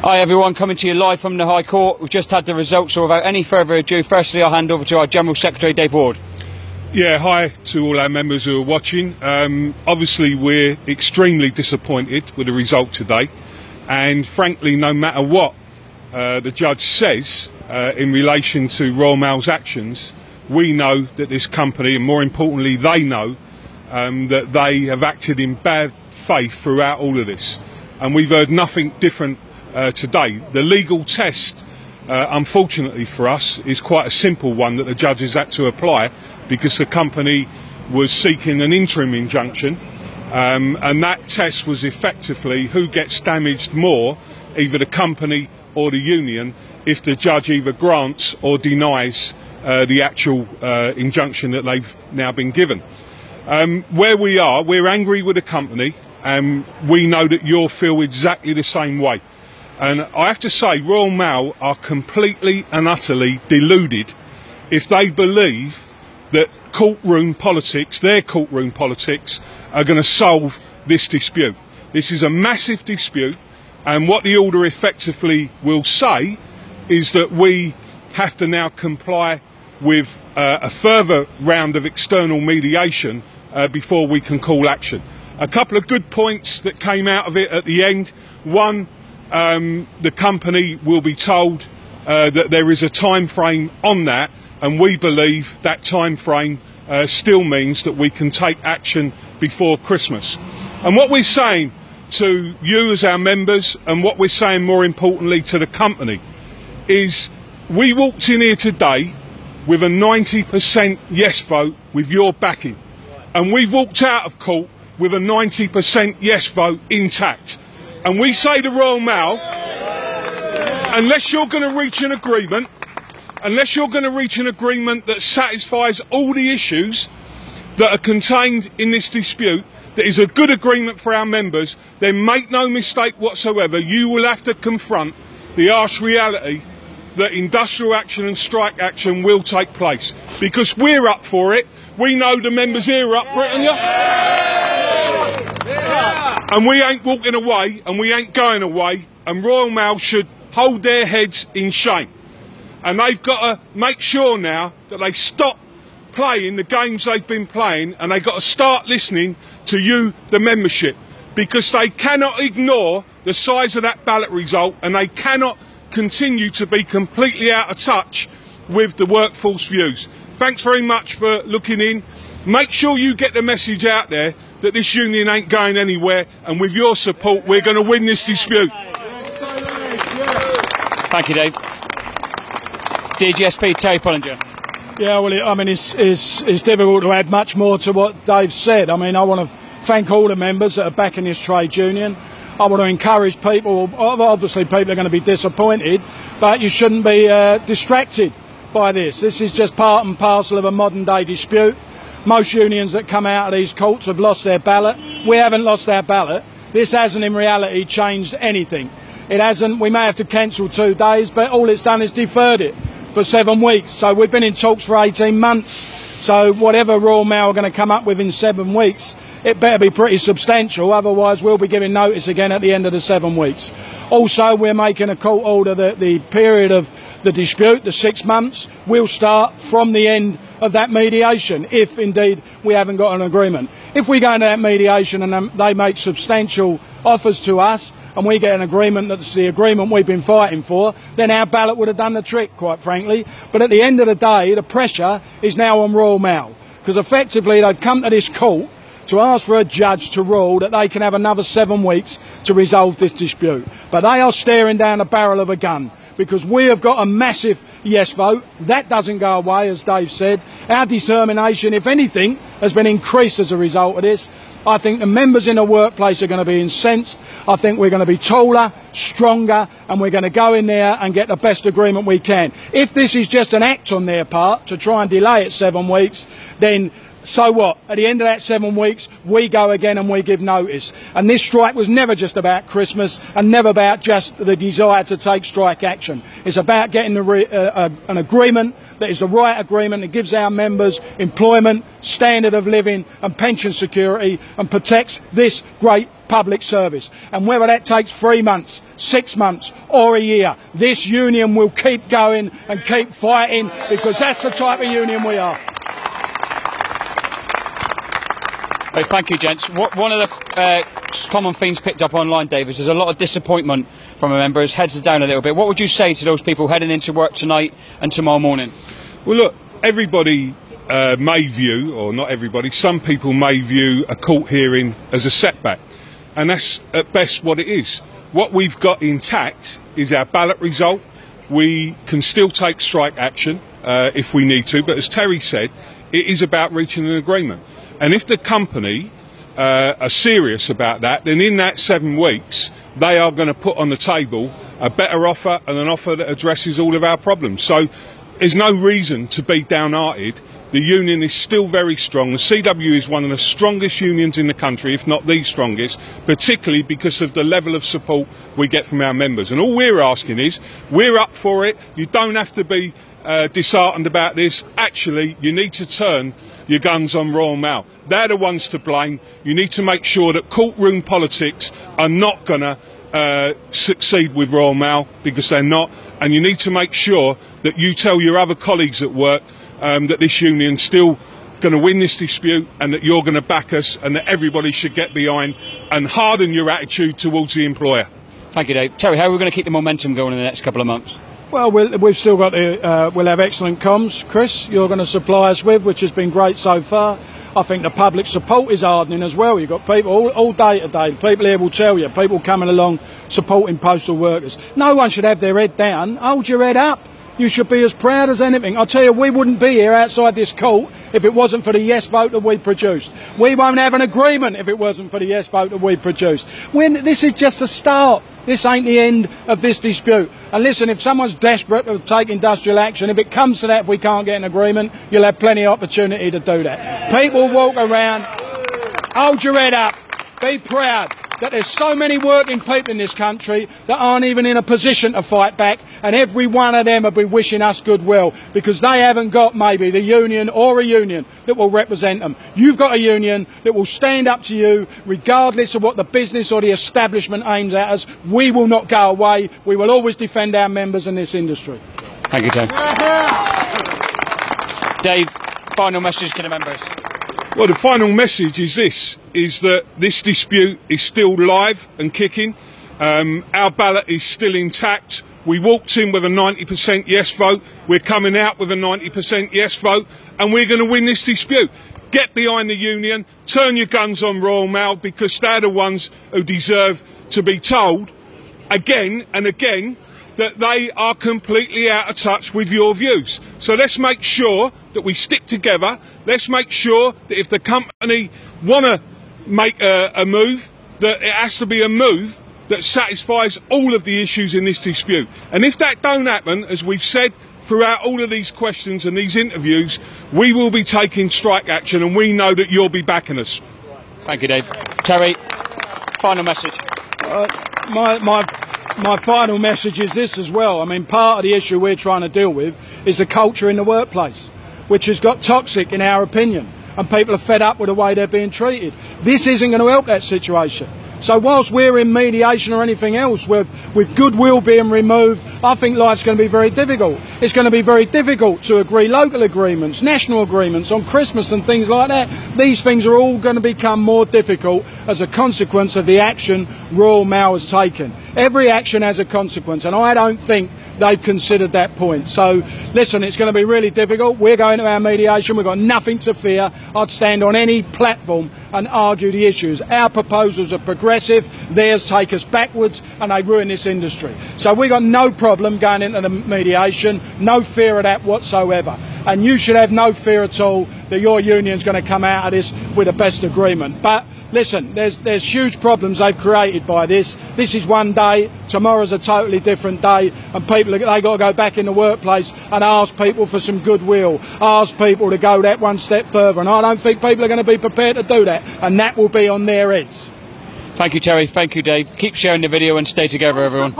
Hi everyone, coming to you live from the High Court. We've just had the results, so without any further ado, firstly I'll hand over to our General Secretary, Dave Ward. Yeah, hi to all our members who are watching. Obviously we're extremely disappointed with the result today, and frankly no matter what the judge says in relation to Royal Mail's actions, we know that this company, and more importantly they know, that they have acted in bad faith throughout all of this, and we've heard nothing different today. The legal test, unfortunately for us, is quite a simple one that the judges had to apply, because the company was seeking an interim injunction, and that test was effectively who gets damaged more, either the company or the union, if the judge either grants or denies the actual injunction that they've now been given. Where we are, we're angry with the company, and we know that you'll feel exactly the same way. And I have to say, Royal Mail are completely and utterly deluded if they believe that courtroom politics, their courtroom politics, are going to solve this dispute. This is a massive dispute, and what the order effectively will say is that we have to now comply with a further round of external mediation before we can call action. A couple of good points that came out of it at the end. One, the company will be told that there is a time frame on that, and we believe that time frame still means that we can take action before Christmas. And what we're saying to you as our members, and what we're saying more importantly to the company, is we walked in here today with a 90% yes vote with your backing, and we've walked out of court with a 90% yes vote intact. And we say to Royal Mail, unless you're going to reach an agreement, that satisfies all the issues that are contained in this dispute, that is a good agreement for our members, then make no mistake whatsoever, you will have to confront the harsh reality that industrial action and strike action will take place. Because we're up for it. We know the members here are up for it, and we ain't walking away, and we ain't going away, and Royal Mail should hold their heads in shame. And they've got to make sure now that they stop playing the games they've been playing, and they've got to start listening to you, the membership, because they cannot ignore the size of that ballot result, and they cannot continue to be completely out of touch with the workforce views. Thanks very much for looking in. Make sure you get the message out there that this union ain't going anywhere, and with your support we're going to win this dispute. Thank you, Dave. DGSP Terry Pullinger. Yeah, well, I mean, it's difficult to add much more to what Dave said. I mean, I want to thank all the members that are backing this trade union. I want to encourage people. Obviously, people are going to be disappointed, but you shouldn't be distracted by this. This is just part and parcel of a modern day dispute. Most unions that come out of these courts have lost their ballot. We haven't lost our ballot. This hasn't in reality changed anything. It hasn't. We may have to cancel 2 days, but all it's done is deferred it for 7 weeks. So we've been in talks for 18 months. So whatever Royal Mail are going to come up with in 7 weeks, it better be pretty substantial, otherwise we'll be giving notice again at the end of the 7 weeks. Also, we're making a court order that the period of the dispute, the 6 months, will start from the end of that mediation, if indeed we haven't got an agreement. If we go into that mediation and they make substantial offers to us, and we get an agreement that's the agreement we've been fighting for, then our ballot would have done the trick, quite frankly. But at the end of the day, the pressure is now on Royal Mail, because effectively they've come to this court to ask for a judge to rule that they can have another 7 weeks to resolve this dispute. But they are staring down the barrel of a gun, because we have got a massive yes vote. That doesn't go away, as Dave said. Our determination, if anything, has been increased as a result of this. I think the members in the workplace are going to be incensed. I think we're going to be taller, stronger, and we're going to go in there and get the best agreement we can. If this is just an act on their part to try and delay it 7 weeks, then So what? At the end of that 7 weeks, we go again and we give notice. And this strike was never just about Christmas and never about just the desire to take strike action. It's about getting an agreement that is the right agreement that gives our members employment, standard of living and pension security and protects this great public service. And whether that takes 3 months, 6 months or a year, this union will keep going and keep fighting, because that's the type of union we are. Oh, thank you, gents. One of the common themes picked up online, Dave, is there's a lot of disappointment from our members, heads are down a little bit. What would you say to those people heading into work tonight and tomorrow morning? Well, look, everybody may view, or not everybody, some people may view a court hearing as a setback. And that's at best what it is. What we've got intact is our ballot result. We can still take strike action if we need to, but as Terry said, it is about reaching an agreement. And if the company are serious about that, then in that 7 weeks, they are going to put on the table a better offer and an offer that addresses all of our problems. So there's no reason to be downhearted. The union is still very strong. The CW is one of the strongest unions in the country, if not the strongest, particularly because of the level of support we get from our members. And all we're asking is, we're up for it. You don't have to be disheartened about this. Actually, you need to turn your guns on Royal Mail. They're the ones to blame. You need to make sure that courtroom politics are not going to succeed with Royal Mail, because they're not. And you need to make sure that you tell your other colleagues at work that this union's still going to win this dispute and that you're going to back us and that everybody should get behind and harden your attitude towards the employer. Thank you, Dave. Terry, how are we going to keep the momentum going in the next couple of months? Well, we've still got we'll have excellent comms, Chris, you're going to supply us with, which has been great so far. I think the public support is hardening as well. You've got people all day today, people here will tell you, people coming along supporting postal workers. No one should have their head down. Hold your head up. You should be as proud as anything. I'll tell you, we wouldn't be here outside this court if it wasn't for the yes vote that we produced. We won't have an agreement if it wasn't for the yes vote that we produced. This is just a start. This ain't the end of this dispute. And listen, if someone's desperate to take industrial action, if it comes to that, if we can't get an agreement, you'll have plenty of opportunity to do that. People walk around, hold your head up, be proud that there's so many working people in this country that aren't even in a position to fight back, and every one of them will be wishing us goodwill because they haven't got maybe the union or a union that will represent them. You've got a union that will stand up to you regardless of what the business or the establishment aims at us. We will not go away. We will always defend our members in this industry. Thank you, Dave. Dave, final message to the members. Well, the final message is this, is that this dispute is still live and kicking. Our ballot is still intact. We walked in with a 90% yes vote. We're coming out with a 90% yes vote, and we're going to win this dispute. Get behind the union, turn your guns on Royal Mail, because they're the ones who deserve to be told again and again that they are completely out of touch with your views. So let's make sure that we stick together. Let's make sure that if the company want to make a move, that it has to be a move that satisfies all of the issues in this dispute. And if that don't happen, as we've said throughout all of these questions and these interviews, we will be taking strike action, and we know that you'll be backing us. Thank you, Dave. Terry, final message. My final message is this as well. I mean, part of the issue we're trying to deal with is the culture in the workplace, which has got toxic in our opinion, and people are fed up with the way they're being treated. This isn't going to help that situation. So whilst we're in mediation or anything else, with goodwill being removed, I think life's going to be very difficult. It's going to be very difficult to agree local agreements, national agreements on Christmas and things like that. These things are all going to become more difficult as a consequence of the action Royal Mail has taken. Every action has a consequence, and I don't think they've considered that point. So listen, it's going to be really difficult. We're going to our mediation. We've got nothing to fear. I'd stand on any platform and argue the issues. Our proposals are progressive. Theirs take us backwards, and they ruin this industry. So we've got no problem going into the mediation. No fear of that whatsoever. and you should have no fear at all that your union's going to come out of this with the best agreement. But listen, there's huge problems they've created by this. This is one day, tomorrow's a totally different day, and people, they got to go back in the workplace and ask people for some goodwill, ask people to go that one step further, and I don't think people are going to be prepared to do that, and that will be on their heads. Thank you, Terry. Thank you, Dave. Keep sharing the video and stay together, everyone.